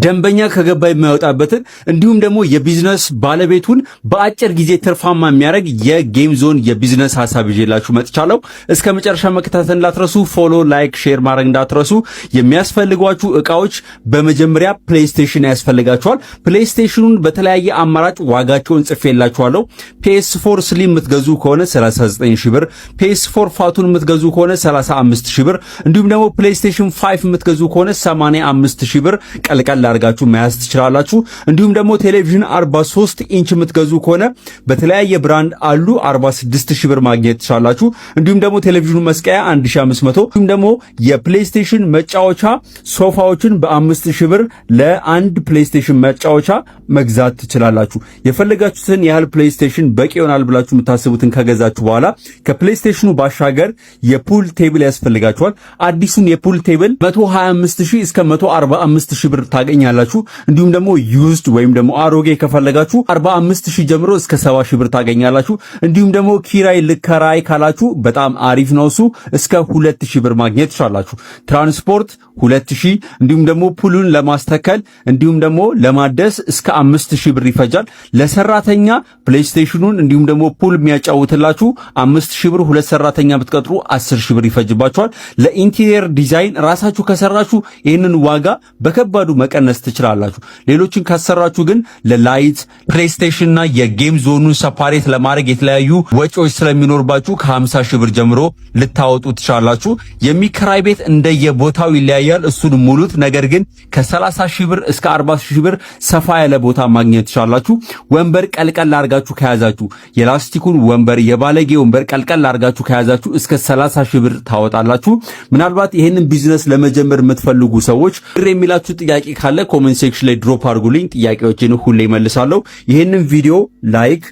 ደንበኛ ከገባ የማይወጣበትን እንዲሁም ደግሞ የቢዝነስ ባለቤቱን በአጭር ጊዜ ትርፋማ የሚያደርግ የጌም ዞን የቢዝነስ ሐሳብ ይዤላችሁ መጥቻለሁ። እስከ መጨረሻ መከታተል እንዳትረሱ። ፎሎ፣ ላይክ፣ ሼር ማድረግ እንዳትረሱ። የሚያስፈልጓችሁ እቃዎች በመጀመሪያ ፕሌይስቴሽን ያስፈልጋችኋል። ፕሌይስቴሽኑን በተለያየ አማራጭ ዋጋቸውን ጽፌላችኋለሁ። PS4 ስሊም የምትገዙ ከሆነ 39 ሺህ ብር፣ PS4 ፋቱን የምትገዙ ከሆነ 35 ሺህ ብር፣ እንዲሁም ደግሞ ፕሌይስቴሽን 5 የምትገዙ ከሆነ 85 ሺህ ብር ቀልቀል አድርጋችሁ መያዝ ትችላላችሁ። እንዲሁም ደግሞ ቴሌቪዥን 43 ኢንች የምትገዙ ከሆነ በተለያየ ብራንድ አሉ 46 ሺህ ብር ማግኘት ትችላላችሁ። እንዲሁም ደግሞ ቴሌቪዥኑ መስቀያ 1500፣ እንዲሁም ደግሞ የፕሌይስቴሽን መጫወቻ ሶፋዎችን በ5000 ብር ለአንድ ፕሌይስቴሽን መጫወቻ መግዛት ትችላላችሁ። የፈለጋችሁትን ያህል ፕሌይስቴሽን በቂ ይሆናል ብላችሁ የምታስቡትን ከገዛችሁ በኋላ ከፕሌይስቴሽኑ ባሻገር የፑል ቴብል ያስፈልጋችኋል። አዲሱን የፑል ቴብል 125000 እስከ 145000 ብር ታገኛላችሁ። እንዲሁም ደግሞ ዩዝድ ወይም ደግሞ አሮጌ ከፈለጋችሁ 45000 ጀምሮ እስከ 70000 ብር ታገኛላችሁ። እንዲሁም ደግሞ ኪራይ ልከራይ ካላችሁ በጣም አሪፍ ነው፣ እሱ እስከ 2000 ብር ማግኘት ትችላላችሁ። ትራንስፖርት 2000፣ እንዲሁም ደግሞ ፑሉን ለማስተከል እንዲሁም ደግሞ ለማደስ እስከ 5000 ብር ይፈጃል። ለሰራተኛ ፕሌይስቴሽኑን እንዲሁም ደግሞ ፑል የሚያጫውትላችሁ 5000 ብር፣ ሁለት ሰራተኛ ብትቀጥሩ 10000 ብር ይፈጅባችኋል። ለኢንቴሪየር ዲዛይን ራሳችሁ ከሰራችሁ ይህንን ዋጋ በከባዱ መቀነስ ትችላላችሁ። ሌሎችን ካሰራችሁ ግን ለላይት ፕሌይስቴሽንና የጌም ዞኑን ሰፓሬት ለማድረግ የተለያዩ ወጪዎች ስለሚኖርባችሁ ከ50 ሺህ ብር ጀምሮ ልታወጡ ትችላላችሁ። የሚከራይ ቤት እንደየቦታው ይለያያል፣ እሱን ሙሉት። ነገር ግን ከ30 ሺህ ብር እስከ 40 ሺህ ብር ሰፋ ያለ ቦታ ማግኘት ትችላላችሁ። ወንበር ቀልቀል አድርጋችሁ ከያዛችሁ የላስቲኩን ወንበር የባለጌ ወንበር ቀልቀል አድርጋችሁ ከያዛችሁ እስከ 30 ሺህ ብር ታወጣላችሁ። ምናልባት ይሄንን ቢዝነስ ለመጀመር የምትፈልጉ ሰዎች ብር የሚላችሁ ጥያቄ ካለ ኮሜንት ሴክሽን ላይ ድሮፕ አድርጉልኝ። ጥያቄዎችን ሁሌ እመልሳለሁ። ይሄንን ቪዲዮ ላይክ፣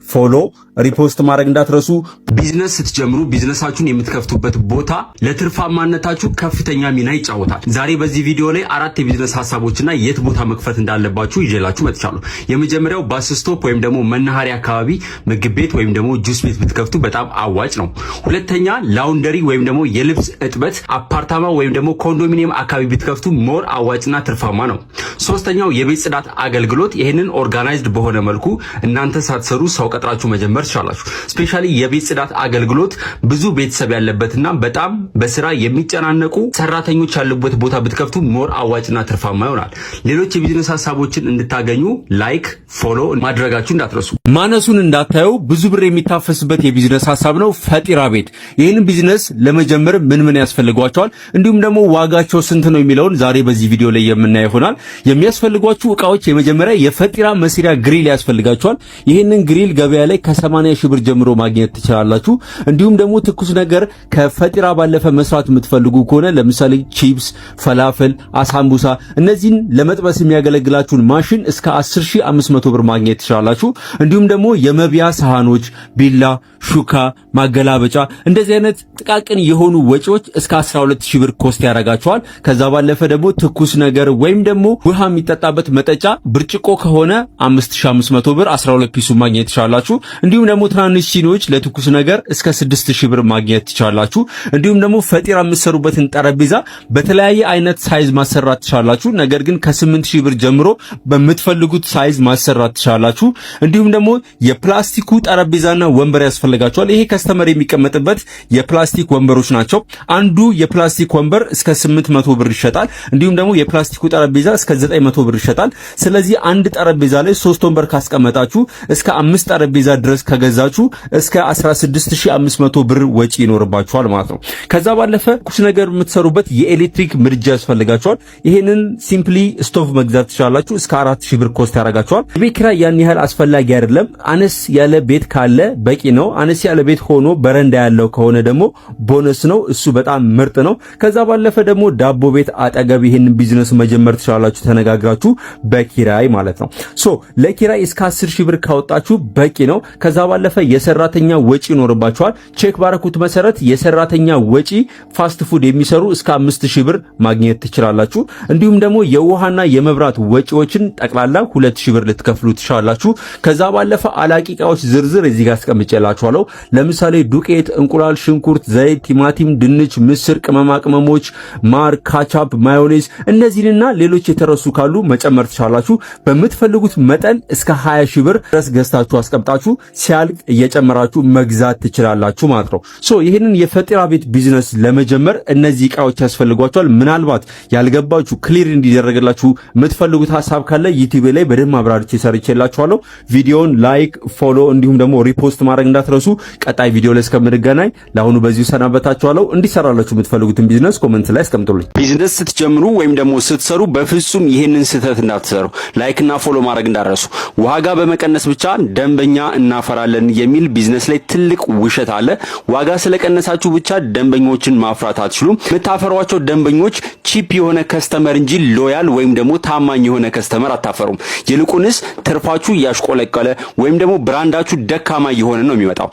ፎሎ፣ ሪፖስት ማድረግ እንዳትረሱ። ቢዝነስ ስትጀምሩ ቢዝነሳችሁን የምትከፍቱበት ቦታ ለትርፋማነታችሁ ከፍተኛ ሚና ይጫወታል። ዛሬ በዚህ ቪዲዮ ላይ 4 የቢዝነስ ሐሳቦችና የት ቦታ መክፈት እንዳለባችሁ ይዤላችሁ መጥቻለሁ። የመጀመሪያው ባስ ስቶፕ ወይም ደግሞ መናኸሪያ አካባቢ ምግብ ቤት ወይም ደግሞ ጁስ ቤት ብትከፍቱ በጣም አዋጭ ነው። ሁለተኛ ላውንደሪ ወይም ደግሞ የልብስ እጥበት አፓርታማ ወይም ደግሞ ኮንዶሚኒየም አካባቢ ብትከፍቱ ሞር አዋጭና ትርፋማ ነው። ሶስተኛው የቤት ጽዳት አገልግሎት። ይሄንን ኦርጋናይዝድ በሆነ መልኩ እናንተ ሳትሰሩ ሰው ቀጥራችሁ መጀመር ትችላላችሁ። ስፔሻሊ የቤት ጽዳት አገልግሎት ብዙ ቤተሰብ ያለበትና በጣም በስራ የሚጨናነቁ ሰራተኞች ያሉበት ቦታ ብትከፍቱ ሞር አዋጭና ትርፋማ ይሆናል። ሌሎች የቢዝነስ ሐሳቦችን እንድታገኙ ላይክ፣ ፎሎ ማድረጋችሁ እንዳትረሱ። ማነሱን እንዳታዩ ብዙ ብር የሚታፈስበት የቢዝነስ ሐሳብ ነው ፈጢራ ቤት። ይህንን ቢዝነስ ለመጀመር ምን ያስፈልጓቸዋል እንዲሁም ደግሞ ዋጋቸው ስንት ነው የሚለውን ዛሬ በዚህ ቪዲዮ ላይ የምናየው ይሆናል። የሚያስፈልጓችሁ እቃዎች የመጀመሪያ የፈጢራ መስሪያ ግሪል ያስፈልጋቸዋል። ይህንን ግሪል ገበያ ላይ ከ80 ሺህ ብር ጀምሮ ማግኘት ትችላላችሁ። እንዲሁም ደግሞ ትኩስ ነገር ከፈጢራ ባለፈ መስራት የምትፈልጉ ከሆነ ለምሳሌ ቺፕስ፣ ፈላፈል፣ አሳምቡሳ እነዚህን ለመጥበስ የሚያገለግላችሁን ማሽን እስከ 10500 ብር ማግኘት ትችላላችሁ። እንዲሁም ደግሞ የመብያ ሳህኖች፣ ቢላ፣ ሹካ፣ ማገላበጫ እንደዚህ አይነት ጥቃቅን የሆኑ ወጪዎች እስከ 12000 ብር ኮስት ያደርጋቸዋል። ከዛ ባለፈ ደግሞ ትኩስ ነገር ወይም ደግሞ ውሃ የሚጠጣበት መጠጫ ብርጭቆ ከሆነ 5500 ብር 12 ፒሱ ማግኘት ትችላላችሁ። እንዲሁም ደግሞ ትናንሽ ሲኒዎች ለትኩስ ነገር እስከ 6000 ብር ማግኘት ትችላላችሁ። እንዲሁም ደግሞ ፈጢራ የምትሰሩበትን ጠረጴዛ በተለያየ አይነት ሳይዝ ማሰራት ትችላላችሁ። ነገር ግን ከ8000 ብር ጀምሮ በምትፈልጉት ሳይዝ ማሰራት ትችላላችሁ። እንዲሁም ደግሞ የፕላስቲኩ ጠረጴዛና ወንበር ያስፈልጋቸዋል። ይሄ ከስተመር የሚቀመጥበት የፕላስቲክ ወንበሮች ናቸው። አንዱ የፕላስቲክ ወንበር እስከ 800 ብር ይሸጣል። እንዲሁም ደግሞ የፕላስቲኩ ጠረጴዛ እስከ 900 ብር ይሸጣል። ስለዚህ አንድ ጠረጴዛ ላይ 3 ወንበር ካስቀመጣችሁ እስከ 5 ጠረጴዛ ድረስ ከገዛችሁ እስከ 16500 ብር ወጪ ይኖርባችኋል ማለት ነው። ከዛ ባለፈ ኩስ ነገር የምትሰሩበት የኤሌክትሪክ ምድጃ ያስፈልጋችኋል። ይሄንን ሲምፕሊ ስቶቭ መግዛት ትችላላችሁ። እስከ 4000 ብር ኮስት ያደርጋችኋል። የቤት ኪራይ ያን ያህል አስፈላጊ አይደለም። አነስ ያለ ቤት ካለ በቂ ነው። አነስ ያለ ቤት ሆኖ በረንዳ ያለው ከሆነ ደግሞ ቦነስ ነው፣ እሱ በጣም ምርጥ ነው። ከዛ ባለፈ ደግሞ ዳቦ ቤት አጠገብ ይሄንን ቢዝነስ መጀመር ትችላላችሁ፣ ተነጋግራችሁ በኪራይ ማለት ነው። ሶ ለኪራይ እስከ 10000 ብር ካወጣችሁ በቂ በቂ ነው። ከዛ ባለፈ የሰራተኛ ወጪ ይኖርባችኋል። ቼክ ባረኩት መሰረት የሰራተኛ ወጪ ፋስት ፉድ የሚሰሩ እስከ 5000 ብር ማግኘት ትችላላችሁ። እንዲሁም ደግሞ የውሃና የመብራት ወጪዎችን ጠቅላላ 2000 ብር ልትከፍሉ ትችላላችሁ። ከዛ ባለፈ አላቂ ዕቃዎች ዝርዝር እዚህ ጋር አስቀምጬላችኋለሁ። ለምሳሌ ዱቄት፣ እንቁላል፣ ሽንኩርት፣ ዘይት፣ ቲማቲም፣ ድንች፣ ምስር፣ ቅመማ ቅመሞች፣ ማር፣ ካቻፕ፣ ማዮኔዝ እነዚህንና ሌሎች የተረሱ ካሉ መጨመር ትችላላችሁ። በምትፈልጉት መጠን እስከ 20000 ብር ድረስ ገዝታችሁ አስቀምጣችሁ ሲያልቅ እየጨመራችሁ መግዛት ትችላላችሁ ማለት ነው። ይህንን የፈጠራ ቤት ቢዝነስ ለመጀመር እነዚህ ዕቃዎች ያስፈልጓችኋል። ምናልባት ያልገባችሁ ክሊር እንዲደረግላችሁ የምትፈልጉት ሐሳብ ካለ ዩቲዩብ ላይ በደንብ አብራርቼ ሰርቼላችኋለሁ። ቪዲዮውን ላይክ፣ ፎሎ እንዲሁም ደግሞ ሪፖስት ማድረግ እንዳትረሱ። ቀጣይ ቪዲዮ ላይ እስከምንገናኝ ለአሁኑ በዚሁ ሰናበታችኋለሁ። እንዲሰራላችሁ የምትፈልጉትን ቢዝነስ ኮሜንት ላይ አስቀምጡልኝ። ቢዝነስ ስትጀምሩ ወይም ደግሞ ስትሰሩ በፍጹም ይህንን ስህተት እንዳትሰሩ። ላይክ እና ፎሎ ማድረግ እንዳትረሱ። ዋጋ በመቀነስ ብቻ ደንበኛ እናፈራለን የሚል ቢዝነስ ላይ ትልቅ ውሸት አለ። ዋጋ ስለቀነሳችሁ ብቻ ደንበኞችን ማፍራት አትችሉም። የምታፈሯቸው ደንበኞች ቺፕ የሆነ ከስተመር እንጂ ሎያል ወይም ደግሞ ታማኝ የሆነ ከስተመር አታፈሩም። ይልቁንስ ትርፋችሁ ያሽቆለቀለ ወይም ደግሞ ብራንዳችሁ ደካማ የሆነ ነው የሚመጣው።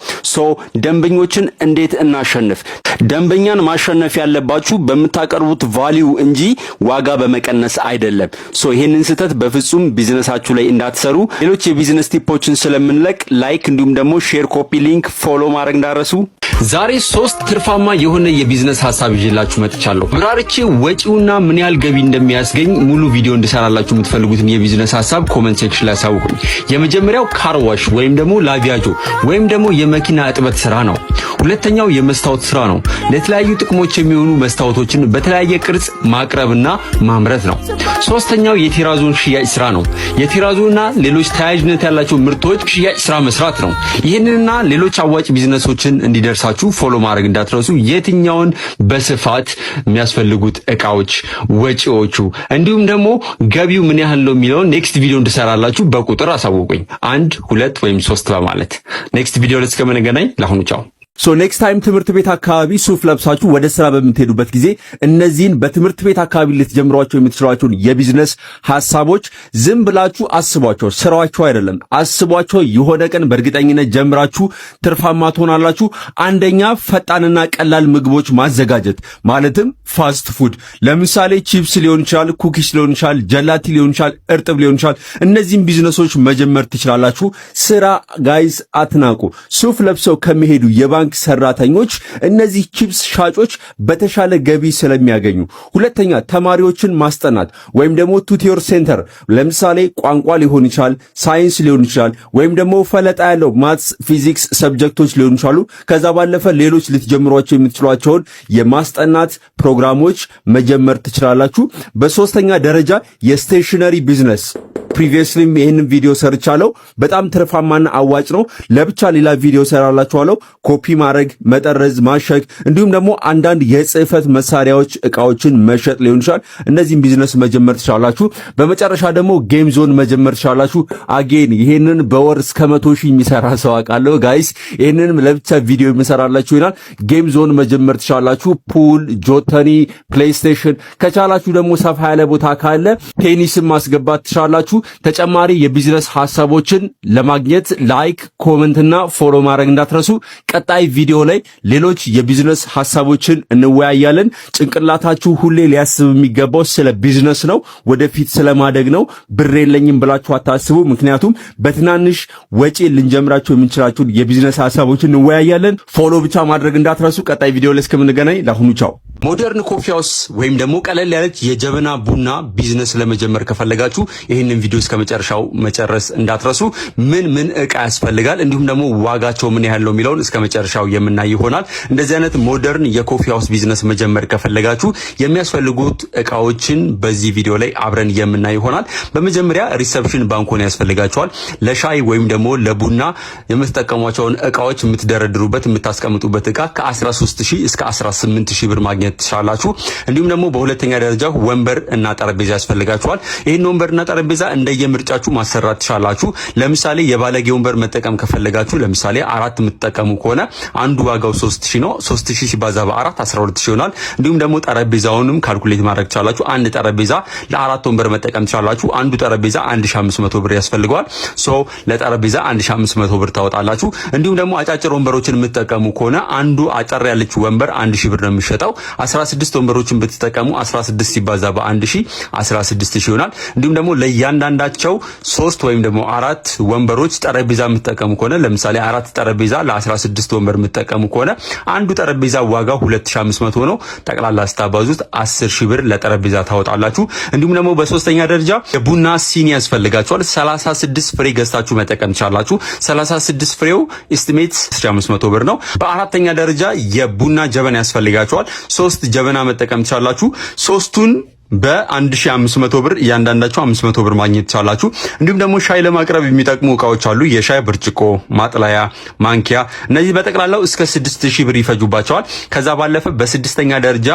ደንበኞችን እንዴት እናሸንፍ? ደንበኛን ማሸነፍ ያለባችሁ በምታቀርቡት ቫልዩ እንጂ ዋጋ በመቀነስ አይደለም። ይሄንን ስህተት በፍጹም ቢዝነሳችሁ ላይ እንዳትሰሩ። ሌሎች የቢዝነስ ቲፖችን ስለምንለቅ ላይክ እንዲሁም ደግሞ ሼር፣ ኮፒ ሊንክ፣ ፎሎ ማድረግ እንዳረሱ። ዛሬ 3 ትርፋማ የሆነ የቢዝነስ ሐሳብ ይዤላችሁ መጥቻለሁ። ብራርቼ ወጪውና ምን ያህል ገቢ እንደሚያስገኝ ሙሉ ቪዲዮ እንድሰራላችሁ የምትፈልጉትን የቢዝነስ ሐሳብ ኮሜንት ሴክሽን ላይ አሳውቁኝ። የመጀመሪያው ካርዋሽ ወይም ደግሞ ላቪያጆ ወይም ደግሞ የመኪና እጥበት ስራ ነው። ሁለተኛው የመስታወት ስራ ነው። ለተለያዩ ጥቅሞች የሚሆኑ መስታወቶችን በተለያየ ቅርጽ ማቅረብና ማምረት ነው። ሶስተኛው የቴራዞን ሽያጭ ስራ ነው። የቴራዞንና ሌሎች ተያያዥነት ያላቸው ምርቶች ሽያጭ ስራ መስራት ነው። ይህንንና ሌሎች አዋጭ ቢዝነሶችን እንዲደርሳችሁ ፎሎ ማድረግ እንዳትረሱ። የትኛውን በስፋት የሚያስፈልጉት ዕቃዎች፣ ወጪዎቹ እንዲሁም ደግሞ ገቢው ምን ያህል ነው የሚለውን ኔክስት ቪዲዮ እንድሰራላችሁ በቁጥር አሳውቁኝ። 1 2 ወይም 3 በማለት ኔክስት ቪዲዮ ላይ እስከምንገናኝ ለአሁኑ ቻው። ኔክስት ታይም ትምህርት ቤት አካባቢ ሱፍ ለብሳችሁ ወደ ስራ በምትሄዱበት ጊዜ እነዚህን በትምህርት ቤት አካባቢ ልትጀምሯቸው የምትችሏቸውን የቢዝነስ ሐሳቦች ዝም ብላችሁ አስቧቸው። ስራዋቸው አይደለም፣ አስቧቸው። የሆነ ቀን በእርግጠኝነት ጀምራችሁ ትርፋማ ትሆናላችሁ። አንደኛ ፈጣንና ቀላል ምግቦች ማዘጋጀት ማለትም ፋስት ፉድ፣ ለምሳሌ ቺፕስ ሊሆን ይችላል፣ ኩኪስ ሊሆን ይችላል፣ ጀላቲ ሊሆን ይችላል፣ እርጥብ ሊሆን ይችላል። እነዚህን ቢዝነሶች መጀመር ትችላላችሁ። ስራ ጋይስ አትናቁ። ሱፍ ለብሰው ከሚሄዱ የባንክ ሰራተኞች እነዚህ ቺፕስ ሻጮች በተሻለ ገቢ ስለሚያገኙ። ሁለተኛ ተማሪዎችን ማስጠናት ወይም ደግሞ ቱቲዮር ሴንተር፣ ለምሳሌ ቋንቋ ሊሆን ይችላል፣ ሳይንስ ሊሆን ይችላል፣ ወይም ደግሞ ፈለጣ ያለው ማትስ፣ ፊዚክስ ሰብጀክቶች ሊሆኑ ይችላሉ። ከዛ ባለፈ ሌሎች ልትጀምሯቸው የምትችሏቸውን የማስጠናት ፕሮግራሞች መጀመር ትችላላችሁ። በሶስተኛ ደረጃ የስቴሽነሪ ቢዝነስ ፕሪቪየስሊም ይሄንን ቪዲዮ ሰርቻለሁ። በጣም ትርፋማና አዋጭ ነው። ለብቻ ሌላ ቪዲዮ ሰራላችኋለሁ። ኮፒ ማድረግ፣ መጠረዝ፣ ማሸግ እንዲሁም ደግሞ አንዳንድ የጽህፈት መሳሪያዎች እቃዎችን መሸጥ ሊሆን ይችላል። እነዚህን ቢዝነስ መጀመር ትችላላችሁ። በመጨረሻ ደግሞ ጌም ዞን መጀመር ትችላላችሁ። አጌን ይሄንን በወር እስከ 100,000 የሚሰራ ሰው አውቃለሁ ጋይስ። ይሄንንም ለብቻ ቪዲዮ የሚሰራላችሁ ይላል። ጌም ዞን መጀመር ትችላላችሁ። ፑል፣ ጆተኒ፣ ፕሌይስቴሽን ከቻላችሁ ደግሞ ሰፋ ያለ ቦታ ካለ ቴኒስም ማስገባት ትችላላችሁ። ተጨማሪ የቢዝነስ ሐሳቦችን ለማግኘት ላይክ፣ ኮሜንት እና ፎሎ ማድረግ እንዳትረሱ። ቀጣይ ቪዲዮ ላይ ሌሎች የቢዝነስ ሐሳቦችን እንወያያለን። ጭንቅላታችሁ ሁሌ ሊያስብ የሚገባው ስለ ቢዝነስ ነው፣ ወደፊት ስለማደግ ነው። ብር የለኝም ብላችሁ አታስቡ። ምክንያቱም በትናንሽ ወጪ ልንጀምራቸው የምንችላቸውን የቢዝነስ ሐሳቦችን እንወያያለን። ፎሎ ብቻ ማድረግ እንዳትረሱ። ቀጣይ ቪዲዮ ላይ እስከምንገናኝ ለአሁኑ ቻው። ሞደርን ኮፊ ሃውስ ወይም ደግሞ ቀለል ያለች የጀበና ቡና ቢዝነስ ለመጀመር ከፈለጋችሁ ይህንን ቪዲዮ እስከ መጨረሻው መጨረስ እንዳትረሱ። ምን ዕቃ ያስፈልጋል እንዲሁም ደግሞ ዋጋቸው ምን ያህል ነው የሚለውን እስከ መጨረሻው የምናይ ይሆናል። እንደዚህ አይነት ሞደርን የኮፊ ሃውስ ቢዝነስ መጀመር ከፈለጋችሁ የሚያስፈልጉት ዕቃዎችን በዚህ ቪዲዮ ላይ አብረን የምናይ ይሆናል። በመጀመሪያ ሪሰፕሽን ባንኮን ያስፈልጋችኋል። ለሻይ ወይም ደግሞ ለቡና የምትጠቀሟቸውን ዕቃዎች የምትደረድሩበት የምታስቀምጡበት ዕቃ ከ13000 እስከ 18000 ብር ማግኘት ማግኘት ትችላላችሁ። እንዲሁም ደግሞ በሁለተኛ ደረጃ ወንበር እና ጠረጴዛ ያስፈልጋችኋል። ይሄን ወንበርና ጠረጴዛ እንደየምርጫችሁ ማሰራት ትችላላችሁ። ለምሳሌ የባለጌ ወንበር መጠቀም ከፈለጋችሁ ለምሳሌ 4 የምትጠቀሙ ከሆነ አንዱ ዋጋው 3000 ነው። 3000 ሲባዛ በ4 12000 ይሆናል። እንዲሁም ደግሞ ጠረጴዛውንም ካልኩሌት ማድረግ ትችላላችሁ። አንድ ጠረጴዛ ለ4 ወንበር መጠቀም ትችላላችሁ። አንዱ ጠረጴዛ 1500 ብር ያስፈልገዋል። ሶ ለጠረጴዛ 1500 ብር ታወጣላችሁ። እንዲሁም ደግሞ አጫጭር ወንበሮችን የምትጠቀሙ ከሆነ አንዱ አጠር ያለች ወንበር 1000 ብር ነው የሚሸጠው። 16 ወንበሮችን ብትጠቀሙ 16 ሲባዛ በ1000 16000 ይሆናል። እንዲሁም ደግሞ ለእያንዳንዳቸው 3 ወይም ደግሞ 4 ወንበሮች ጠረጴዛ የምትጠቀሙ ከሆነ ለምሳሌ 4 ጠረጴዛ ለ16 ወንበር የምትጠቀሙ ከሆነ አንዱ ጠረጴዛ ዋጋው 2500 ነው። ጠቅላላ ስታባዙት 10000 ብር ለጠረጴዛ ታወጣላችሁ። እንዲሁም ደግሞ በሶስተኛ ደረጃ የቡና ሲኒ ያስፈልጋችኋል። 36 ፍሬ ገዝታችሁ መጠቀም ትችላላችሁ። 36 ፍሬው ኤስቲሜት 1500 ብር ነው። በአራተኛ ደረጃ የቡና ጀበና ያስፈልጋችኋል። 3 ጀበና መጠቀም ትችላላችሁ። ሶስቱን በ1500 ብር እያንዳንዳቸው 500 ብር ማግኘት ትችላላችሁ። እንዲሁም ደግሞ ሻይ ለማቅረብ የሚጠቅሙ እቃዎች አሉ። የሻይ ብርጭቆ፣ ማጥለያ፣ ማንኪያ እነዚህ በጠቅላላው እስከ 6000 ብር ይፈጁባቸዋል። ከዛ ባለፈ በስድስተኛ ደረጃ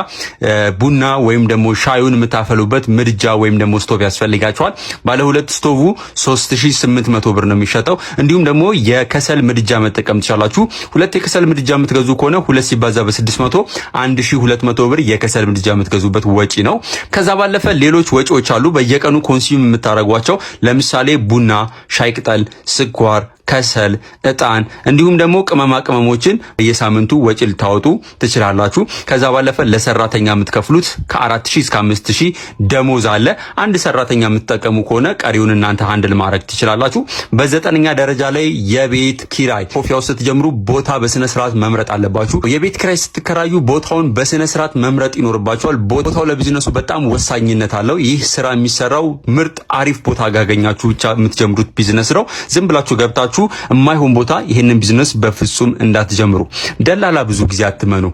ቡና ወይም ደግሞ ሻዩን የምታፈሉበት ምድጃ ወይም ደግሞ ስቶቭ ያስፈልጋቸዋል። ባለ ሁለት ስቶቭ 3800 ብር ነው የሚሸጠው። እንዲሁም ደግሞ የከሰል ምድጃ መጠቀም ትችላላችሁ። ሁለት የከሰል ምድጃ የምትገዙ ከሆነ 2 ሲባዛ በ600 1200 ብር የከሰል ምድጃ የምትገዙበት ወጪ ነው። ከዛ ባለፈ ሌሎች ወጪዎች አሉ በየቀኑ ኮንሱም የምታረጓቸው። ለምሳሌ ቡና፣ ሻይ ቅጠል፣ ስኳር፣ ከሰል፣ እጣን እንዲሁም ደግሞ ቅመማ ቅመሞችን በየሳምንቱ ወጪ ልታወጡ ትችላላችሁ። ከዛ ባለፈ ለሰራተኛ የምትከፍሉት ከ4000 እስከ 5000 ደሞዝ አለ። አንድ ሰራተኛ የምትጠቀሙ ከሆነ ቀሪውን እናንተ ሃንድል ማድረግ ትችላላችሁ። በዘጠነኛ ደረጃ ላይ የቤት ኪራይ። ኮፊያው ስትጀምሩ ቦታ በስነ ስርዓት መምረጥ አለባችሁ። የቤት ኪራይ ስትከራዩ ቦታውን በስነ ስርዓት መምረጥ ይኖርባችኋል። ቦታው ለቢዝነሱ በጣም ወሳኝነት አለው። ይህ ስራ የሚሰራው ምርጥ አሪፍ ቦታ ጋገኛችሁ ብቻ የምትጀምሩት ቢዝነስ ነው። ዝም ብላችሁ ገብታችሁ የማይሆን ቦታ ይሄንን ቢዝነስ በፍጹም እንዳትጀምሩ። ደላላ ብዙ ጊዜ አትመኑ።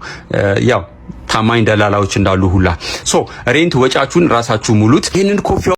ያው ታማኝ ደላላዎች እንዳሉ ሁላ ሬንት ወጫችሁን ራሳችሁ ሙሉት። ይሄንን ኮፊ